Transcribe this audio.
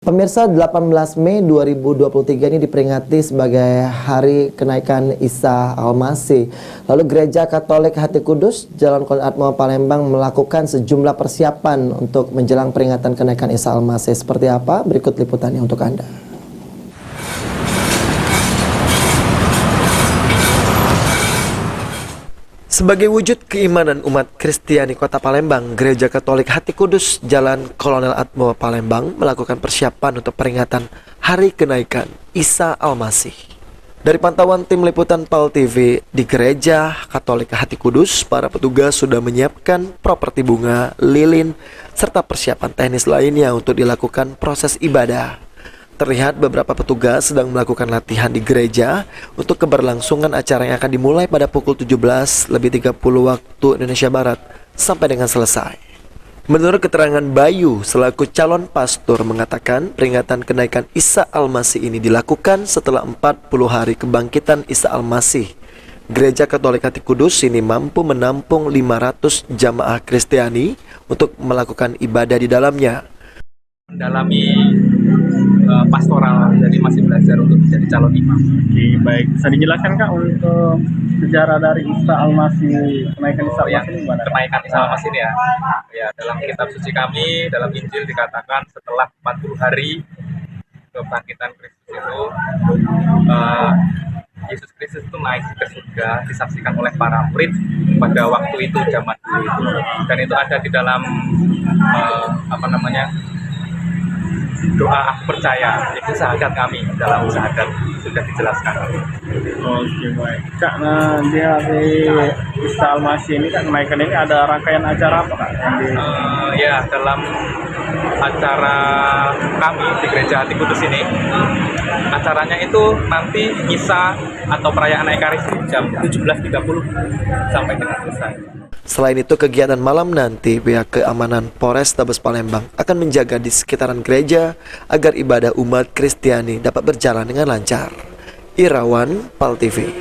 Pemirsa, 18 Mei 2023 ini diperingati sebagai Hari Kenaikan Isa Al-Masih. Lalu Gereja Katolik Hati Kudus Jalan Kolonel Atmo Palembang melakukan sejumlah persiapan untuk menjelang peringatan kenaikan Isa Al-Masih. Seperti apa? Berikut liputannya untuk Anda. Sebagai wujud keimanan umat Kristiani Kota Palembang, Gereja Katolik Hati Kudus Jalan Kolonel Atmo Palembang melakukan persiapan untuk peringatan Hari Kenaikan Isa Al-Masih. Dari pantauan tim liputan PAL TV di Gereja Katolik Hati Kudus, para petugas sudah menyiapkan properti bunga, lilin, serta persiapan teknis lainnya untuk dilakukan proses ibadah. Terlihat beberapa petugas sedang melakukan latihan di gereja untuk keberlangsungan acara yang akan dimulai pada pukul 17.30 waktu Indonesia Barat sampai dengan selesai. Menurut keterangan Bayu selaku calon pastor mengatakan peringatan kenaikan Isa Al-Masih ini dilakukan setelah 40 hari kebangkitan Isa Al-Masih. Gereja Katolik Hati Kudus ini mampu menampung 500 jamaah Kristiani untuk melakukan ibadah di dalamnya. Mendalami pastoral, jadi masih belajar untuk menjadi calon imam. Oke, baik. Bisa dijelaskan Kak untuk sejarah dari Isa Al-Masih, kenaikan Isa Al-Masih ini gimana? Kenaikan Isa Al-Masih ini ya dalam kitab suci kami, dalam Injil dikatakan setelah 40 hari kebangkitan Kristus itu, Yesus Kristus itu naik ke surga, disaksikan oleh para murid pada waktu itu, zaman dulu itu. Dan itu ada di dalam doa aku percaya, itu syahadat kami, dalam syahadat sudah dijelaskan. Oke, baik. Kak, nah di hari Isa Al-Masih ini Kak, kenaikan ini ada rangkaian acara apa Kak? Ya, dalam acara kami di Gereja Hati Kudus ini, acaranya itu nanti misa atau perayaan Ekaristi jam 17.30 sampai dengan selesai. Selain itu, kegiatan malam nanti pihak keamanan Polrestabes Palembang akan menjaga di sekitaran gereja agar ibadah umat Kristiani dapat berjalan dengan lancar. Irawan, PAL TV.